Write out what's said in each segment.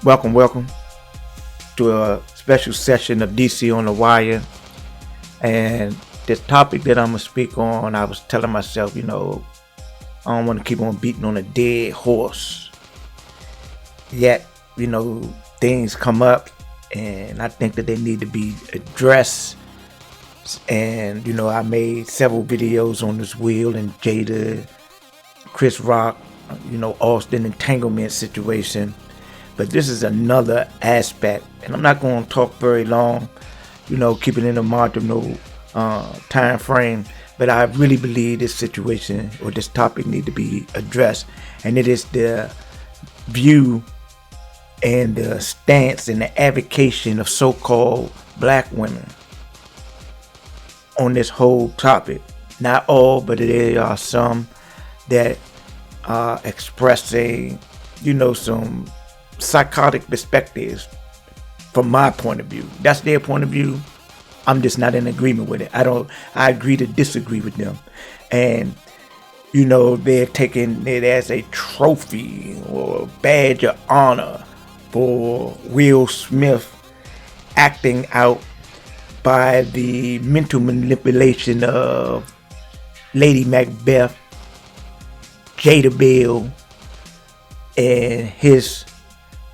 Welcome to a special session of DC on the Wire. And this topic that I'm going to speak on, I was telling myself, I don't want to keep on beating on a dead horse. Yet, things come up and I think that they need to be addressed. And, I made several videos on this Will and Jada, Chris Rock, Austin entanglement situation. But this is another aspect, and I'm not going to talk very long, keep it in a marginal time frame. But I really believe this situation or this topic need to be addressed, and it is the view and the stance and the advocacy of so-called black women on this whole topic. Not all, but there are some that are expressing, some psychotic perspectives from my point of view. That's their point of view. I'm just not in agreement with it. I agree to disagree with them. And they're taking it as a trophy or a badge of honor for Will Smith acting out by the mental manipulation of Lady Macbeth, Jada Biel, and his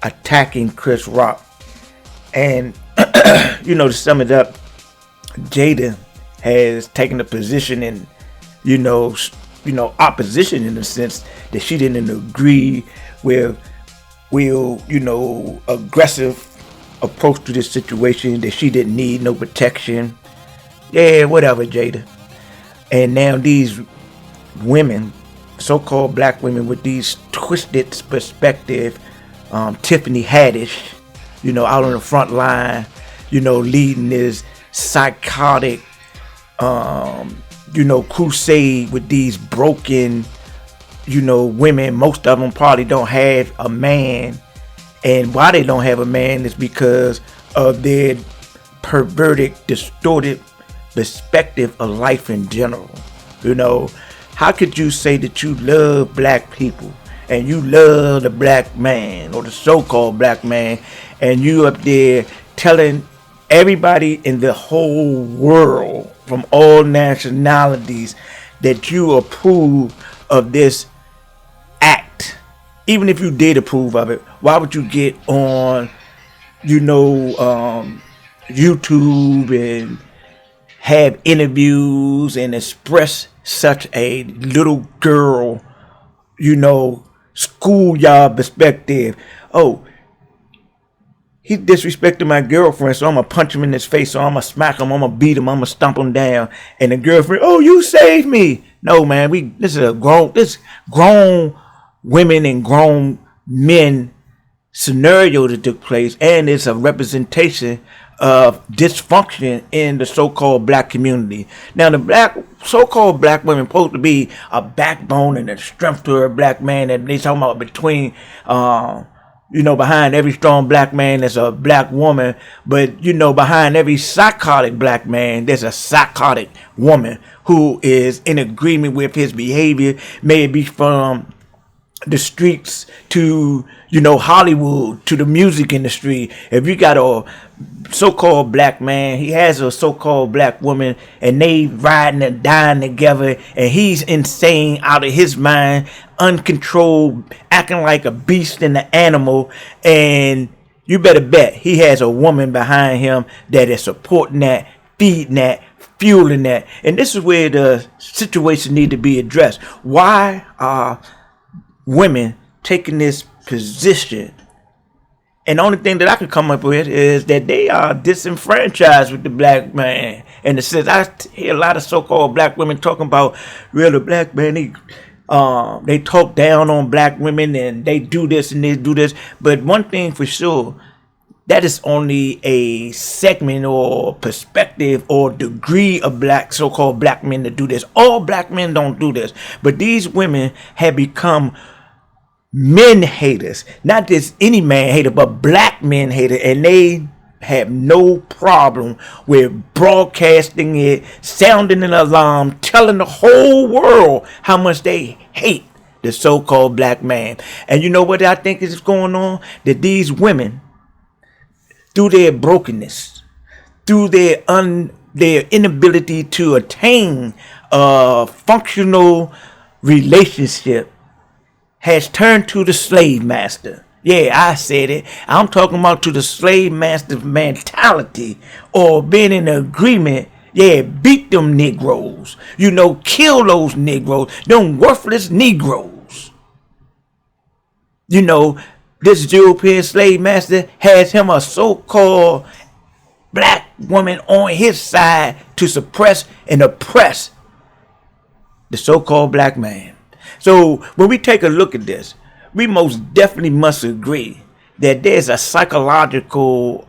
attacking Chris Rock. And to sum it up, Jada has taken a position in opposition, in the sense that she didn't agree with Will aggressive approach to this situation, that she didn't need no protection. Yeah, whatever, Jada. And now these women, so-called black women with these twisted perspective, Tiffany Haddish, out on the front line, leading this psychotic, crusade with these broken, women. Most of them probably don't have a man. And why they don't have a man is because of their perverted, distorted perspective of life in general. How could you say that you love black people and you love the black man or the so-called black man, and you up there telling everybody in the whole world from all nationalities that you approve of this act? Even if you did approve of it, why would you get on, YouTube and have interviews and express such a little girl, schoolyard perspective? Oh, he disrespected my girlfriend, so I'm gonna punch him in his face, so I'm gonna smack him, I'm gonna beat him, I'm gonna stomp him down. And the girlfriend, oh, you saved me. No, man, this is grown women and grown men scenario that took place, and it's a representation of dysfunction in the so-called black community. Now, the so-called black women supposed to be a backbone and a strength to a black man, and they talking about between, behind every strong black man there's a black woman, but behind every psychotic black man there's a psychotic woman who is in agreement with his behavior, maybe from the streets to Hollywood, to the music industry. If you got a so-called black man, he has a so-called black woman, and they riding and dying together, and he's insane, out of his mind, uncontrolled, acting like a beast and an animal, and you better bet he has a woman behind him that is supporting that, feeding that, fueling that. And this is where the situation need to be addressed. Why are women taking this position? And the only thing that I can come up with is that they are disenfranchised with the black man. In the sense, I hear a lot of so-called black women talking about, the black man, they talk down on black women and they do this and they do this. But one thing for sure, that is only a segment or perspective or degree of so-called black men that do this. All black men don't do this. But these women have become men haters, not just any man hater, but black men hater, and they have no problem with broadcasting it, sounding an alarm, telling the whole world how much they hate the so-called black man. And you know what I think is going on? That these women, through their brokenness, through their inability to attain a functional relationship, has turned to the slave master. Yeah, I said it. I'm talking about to the slave master mentality, or being in agreement. Yeah, beat them Negroes. Kill those Negroes. Them worthless Negroes. This European slave master has him a so-called black woman on his side to suppress and oppress the so-called black man. So when we take a look at this, we most definitely must agree that there's a psychological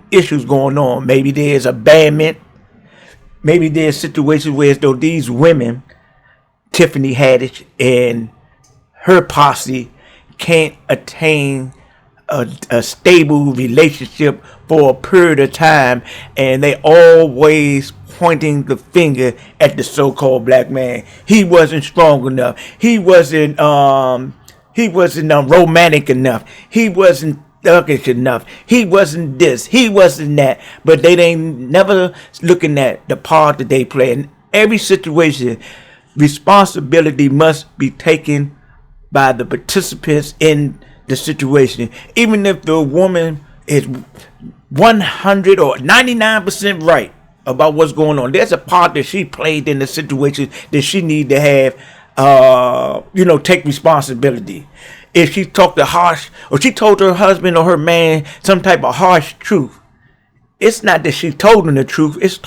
issues going on. Maybe there's abandonment. Maybe there's situations where as though these women, Tiffany Haddish and her posse, can't attain a stable relationship for a period of time, and they always pointing the finger at the so-called black man. He wasn't strong enough. He wasn't romantic enough. He wasn't thuggish enough. He wasn't this. He wasn't that. But they ain't never looking at the part that they play. In every situation, responsibility must be taken by the participants in the situation. Even if the woman is 100 or 99% right about what's going on, there's a part that she played in the situation that she need to have, take responsibility. If she talked harsh, or she told her husband or her man some type of harsh truth, it's not that she told him the truth. It's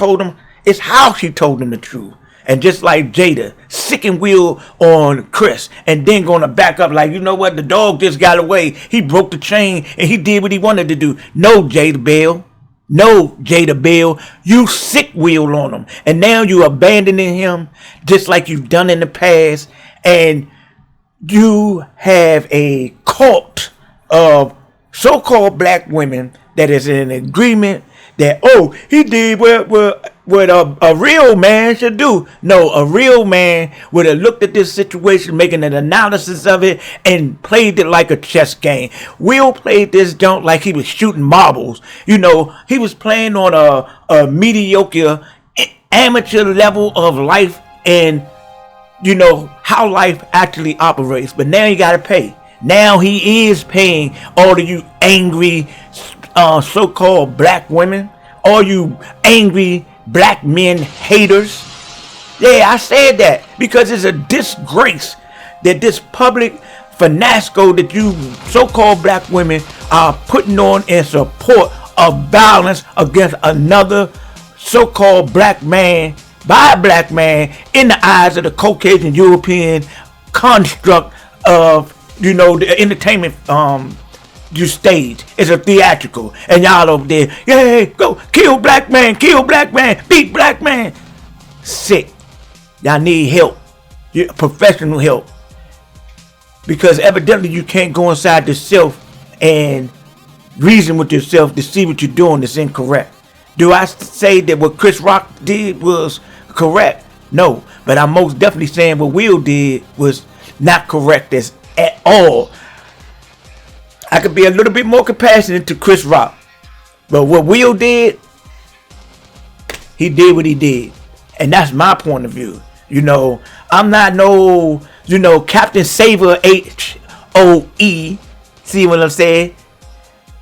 how she told him the truth. And just like Jada, sick and wheel on Chris, and then gonna back up like, you know what, the dog just got away. He broke the chain and he did what he wanted to do. No, Jada Bell, you sick wheel on him, and now you abandoning him just like you've done in the past. And you have a cult of so-called black women that is in agreement that, he did what a real man should do. No, a real man would have looked at this situation, making an analysis of it, and played it like a chess game. Will played this junk like he was shooting marbles. He was playing on a mediocre amateur level of life, and how life actually operates. But now you gotta pay. Now he is paying all of you angry so-called black women, all you angry black men haters. Yeah, I said that because it's a disgrace that this public fiasco that you so-called black women are putting on in support of violence against another so-called black man, by a black man, in the eyes of the Caucasian European construct of the entertainment you stage. It's a theatrical, and y'all over there, yeah, go kill black man, beat black man. Sick. Y'all need help, professional help, because evidently you can't go inside yourself and reason with yourself to see what you're doing is incorrect. Do I say that what Chris Rock did was correct? No, but I'm most definitely saying what Will did was not correct at all. I could be a little bit more compassionate to Chris Rock, but what Will did, he did what he did, and that's my point of view. I'm not no, Captain Saver HOE. See what I'm saying?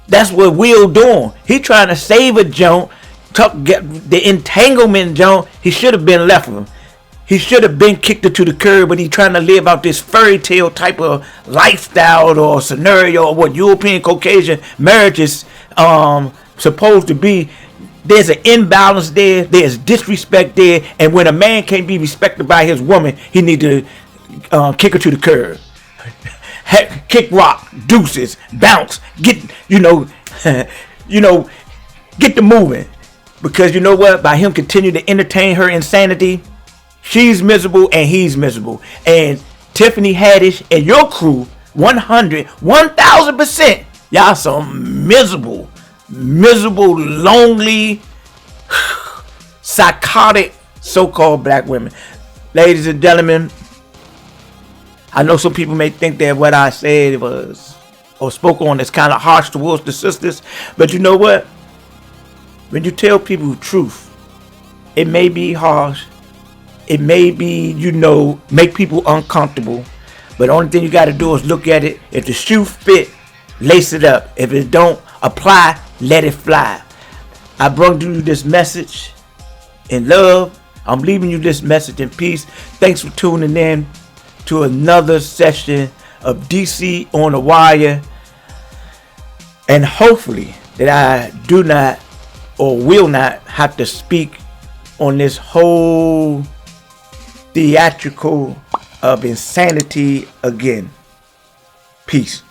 That's what Will doing. He trying to save a junk. Get the entanglement junk. He should have been left with him. He should have been kicked to the curb, but he trying to live out this fairy tale type of lifestyle or scenario, or what European Caucasian marriage is supposed to be. There's an imbalance there. There's disrespect there. And when a man can't be respected by his woman, he need to kick her to the curb. Kick rock, deuces, bounce, get, get the moving. Because you know what? By him continue to entertain her insanity, she's miserable and he's miserable. And Tiffany Haddish and your crew, 1000%, y'all some miserable, lonely, psychotic, so-called black women. Ladies and gentlemen, I know some people may think that what I said was or spoke on is kind of harsh towards the sisters, but you know what? When you tell people the truth, it may be harsh, it may be, make people uncomfortable, but the only thing you got to do is look at it. If the shoe fit, lace it up. If it don't apply, let it fly. I brought you this message in love. I'm leaving you this message in peace. Thanks for tuning in to another session of DC on the Wire. And hopefully that I do not or will not have to speak on this whole theatrical of insanity again. Peace.